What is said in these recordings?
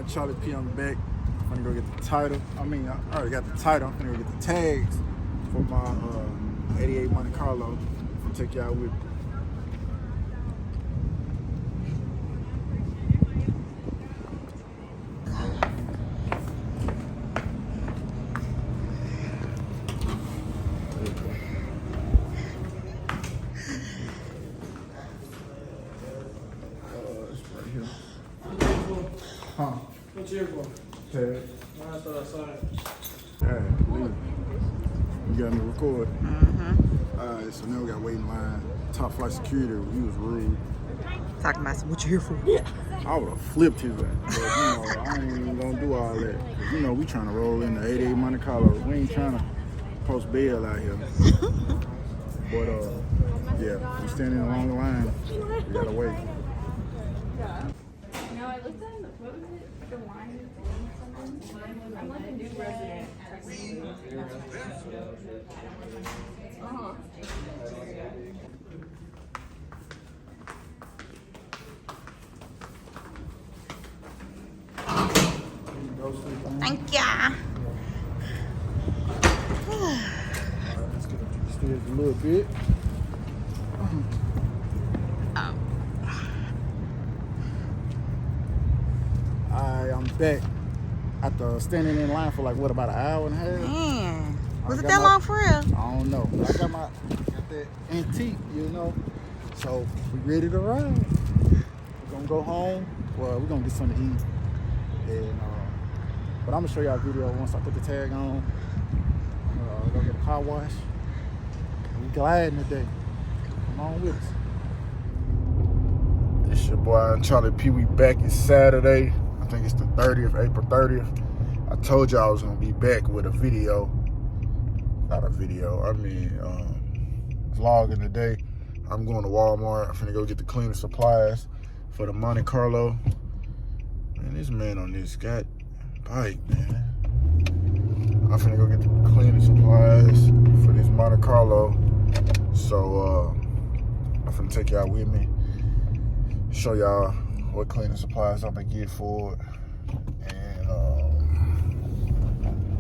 Charlie P. I'm back. I'm gonna go get the title. I already got the title. I'm gonna go get the tags for my 88 Monte Carlo. I'll take y'all with me. Huh? What's your for? Tag. I thought I saw it. Alright, leave. You got me record. Alright, so now we got wait in line. Top flight security, he was rude. Talking about what you here for? I would have flipped his ass. But, I ain't even gonna do all that. We trying to roll in the 88 Monte Carlo. We ain't trying to post bail out here. But, yeah, we standing along the line. We gotta wait. No, I looked on, what was it? The wine something? I'm like a new resident. Thank ya. Let's get up to the stairs a little bit. I'm back after standing in line for like about an hour and a half. Man, was it that long for real? I don't know. I got that antique, So we ready to ride. We're gonna go home. Well, we're gonna get something to eat. And but I'm gonna show y'all a video once I put the tag on. We're gonna get a car wash. We gliding today. Come on with us. It's your boy Charlie P. We back. It's Saturday. I think it's the 30th, April 30th. I told y'all I was gonna be back with a video. Not a video, vlogging today. I'm going to Walmart. I'm finna go get the cleaning supplies for the Monte Carlo. Man, this man on this got bike, man. I'm finna go get the cleaning supplies for this Monte Carlo. So, I'm finna take y'all with me. Show y'all what cleaning supplies I'm gonna get for it. And,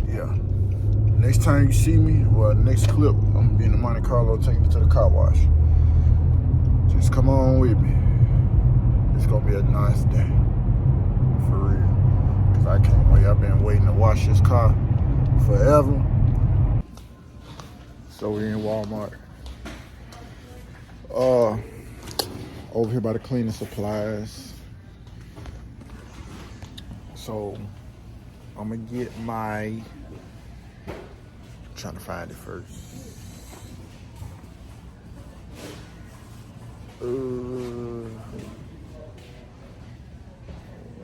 yeah. Next time you see me, next clip, I'm gonna be in the Monte Carlo taking it to the car wash. Just come on with me. It's gonna be a nice day. For real. Cause I can't wait. I've been waiting to wash this car forever. So we're in Walmart. Over here by the cleaning supplies. So I'm gonna get my, trying to find it first.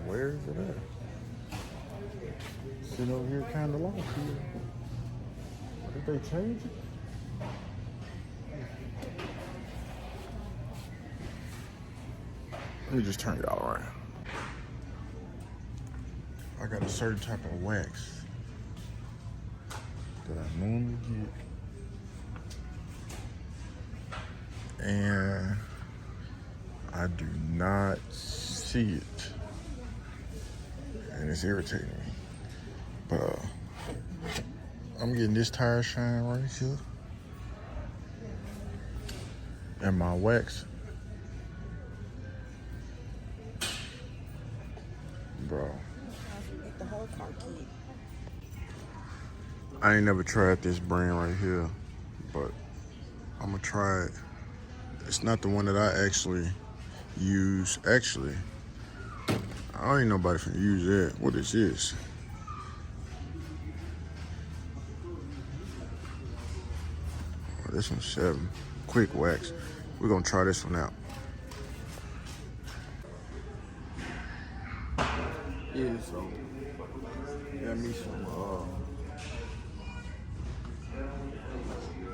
Where is it at? Sitting over here kind of long here. Did they change it? Let me just turn it all around. I got a certain type of wax that I normally get. And I do not see it. And it's irritating me. But I'm getting this tire shine right here. And my wax. Bro. The whole car key. I ain't never tried this brand right here, but I'm gonna try it. It's not the one that I actually use. Actually, I ain't nobody finna use that. What is this? Oh, this one's 7. Quick wax. We're gonna try this one out. Yeah, so got me some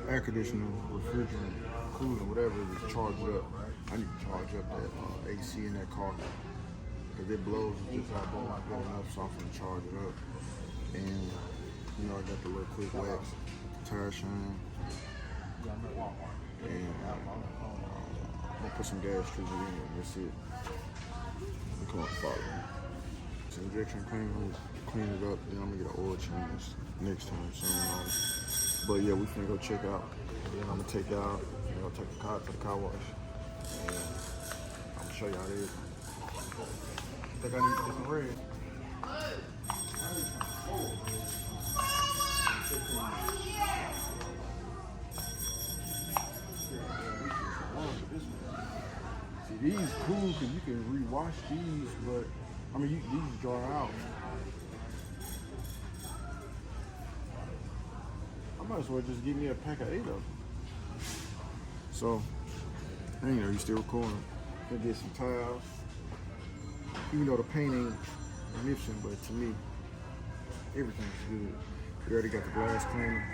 air conditioner, refrigerant, cooler, whatever it is, charged up. I need to charge up that AC in that car because it blows just out not good enough, so I'm gonna charge it up. And I got the little quick wax, tire shine, and I'm gonna put some gas strips in it. That's it. Come on, follow me. So injection clean it up, then I'm gonna get an oil change next time. But yeah, we finna go check out. Then I'm gonna take out, take the car to the car wash. And I'm gonna show y'all this. I think I need to get some red. See, these cool because you can rewash these, but I mean, these dry out. I might as well just give me a pack of 8 of them. So, you still recording. Gonna get some towels. Even though the paint ain't magnificent, but to me, everything's good. We already got the glass cleaner.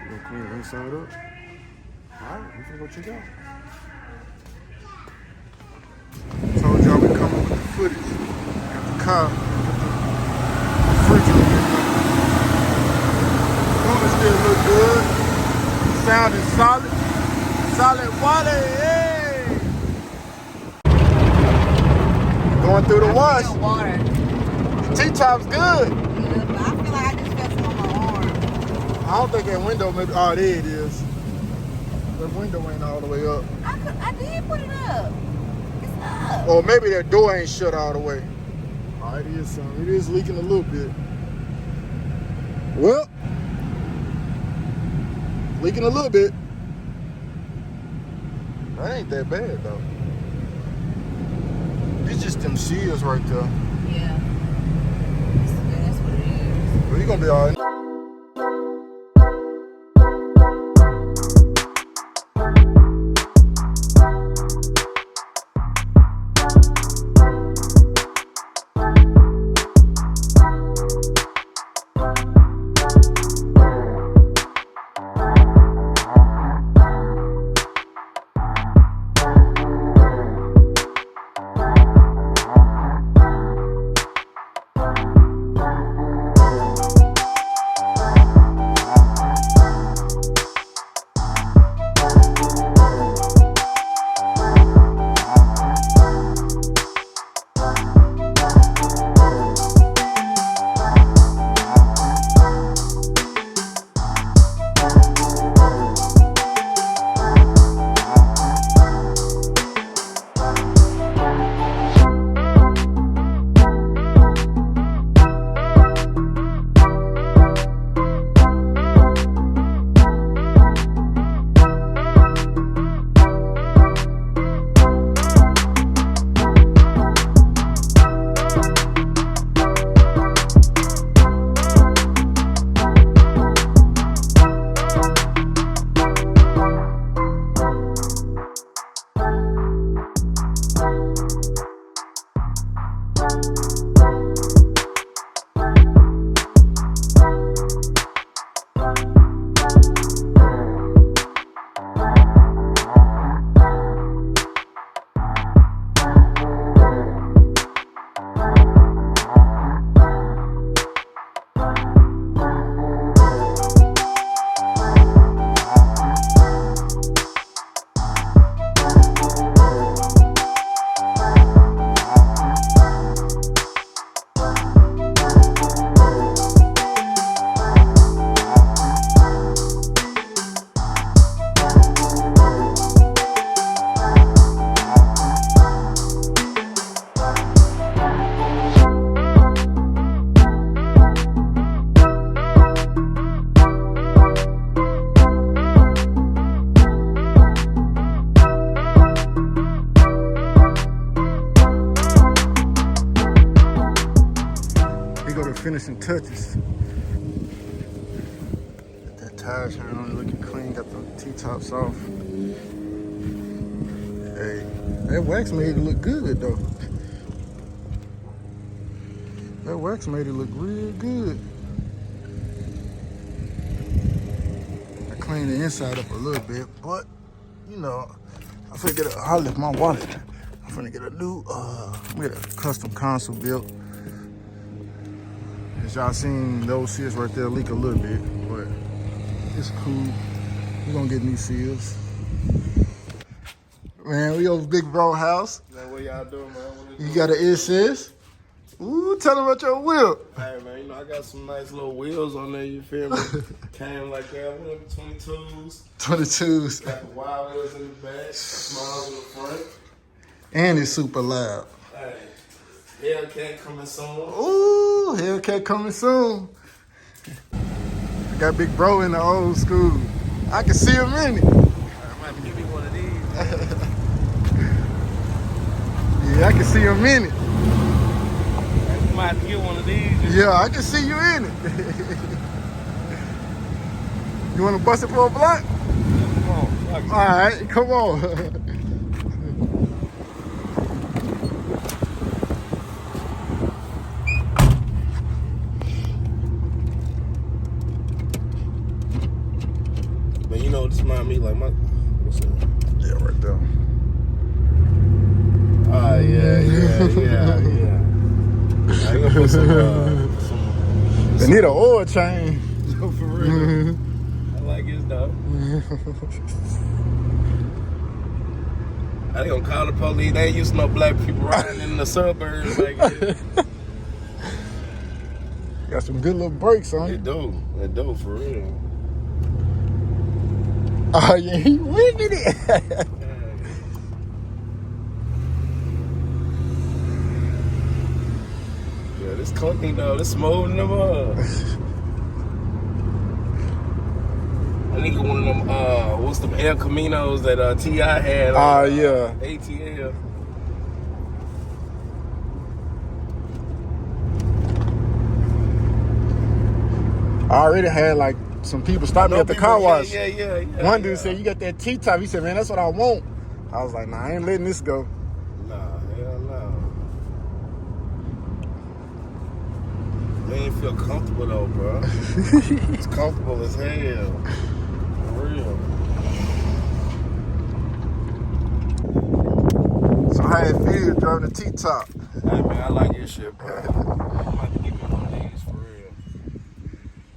We're gonna clean it inside up. Alright, we can go check out. Told y'all we coming with the footage. Got the car. The refrigerator. It still look good. Sound is solid. Solid water, hey! Going through the wash. Water. The T-top's good. Yeah, but I feel like I just felt some on my arm. I don't think that window, maybe, oh, there it is. The window ain't all the way up. I did put it up. It's up. Or maybe that door ain't shut all the way. Oh, it is some. It is leaking a little bit. Well, leaking a little bit. That ain't that bad though. It's just them seals right there. Yeah. That's what it is. But you gonna be all right. Finishing touches. Got that tire shine on, looking clean. Got the T-tops off. Hey, that wax made it look good though. That wax made it look real good. I cleaned the inside up a little bit, but I'm finna get I left my wallet. I'm finna get a new, we got a custom console built. As y'all seen, those seals right there leak a little bit, but it's cool. We're gonna get new seals. Man, we over Big Bro house. Man, what y'all doing, man? You got an assist? Ooh, tell him about your whip. Hey man, you know I got some nice little wheels on there. You feel me? Came like that. Whatever, 22s. 22s. Got the wide wheels in the back, smiles in the front. And it's super loud. Hey, Hellcat coming soon. Ooh, Hellcat coming soon. I got big bro in the old school. I can see him in it. I might give me one of these. Yeah, I can see him in it. You might have to get one of these. Yeah, I can see you in it. You want to bust it for a block? Come on, fuck it. All right, come on. But you know, this remind me like my. What's that? Yeah, right there. Oh yeah. I ain't gonna put some. They need an oil change. For real. I like his though. I ain't gonna call the police. They ain't used to no black people riding in the suburbs like that. Got some good little brakes on They it. do for real. Oh yeah, he whipping it. Yeah, this clean though. This smoothing them up. I need one of them. What's them El Caminos that T.I. had? Yeah. ATL. I already had like some people stop me at the car wash. Yeah. One dude said, "You got that T-top." He said, "Man, that's what I want." I was like, "Nah, I ain't letting this go." Nah, hell no. They ain't feel comfortable though, bro. It's comfortable as hell. For real. So how it feel driving the T-top? Hey man, I like your shit, bro. I'm about to give me one of these for real.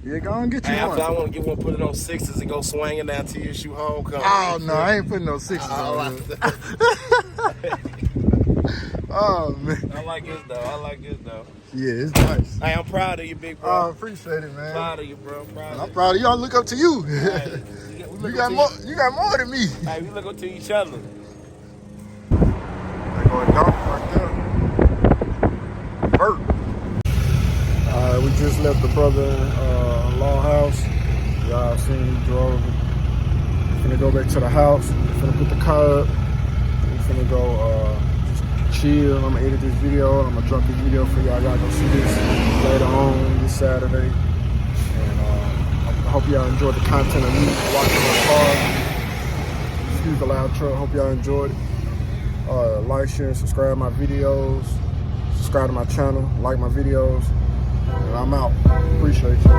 Yeah, go and get you Hey, one. I want to get one, put it on 6s and go swinging down TSU homecoming. Oh no, I ain't putting no 6s on it. Oh man. I like this though. Yeah, it's nice. Hey, I'm proud of you, big bro. Oh, appreciate it, man. Proud of you, bro. Proud of I'm you. proud of you. I look up to you. Hey, You got more than me. Hey, we look up to each other. They going dark right there. Bert. We just left the brother-in-law house. Y'all seen he drove. Finna go back to the house. Finna put the car up. We finna go just chill. I'm gonna edit this video. I'm gonna drop this video for y'all. Y'all go see this later on this Saturday. And I hope y'all enjoyed the content of me watching my car. Excuse the loud truck. Hope y'all enjoyed it. Like, share, and subscribe my videos. Subscribe to my channel. Like my videos. And I'm out. Appreciate you.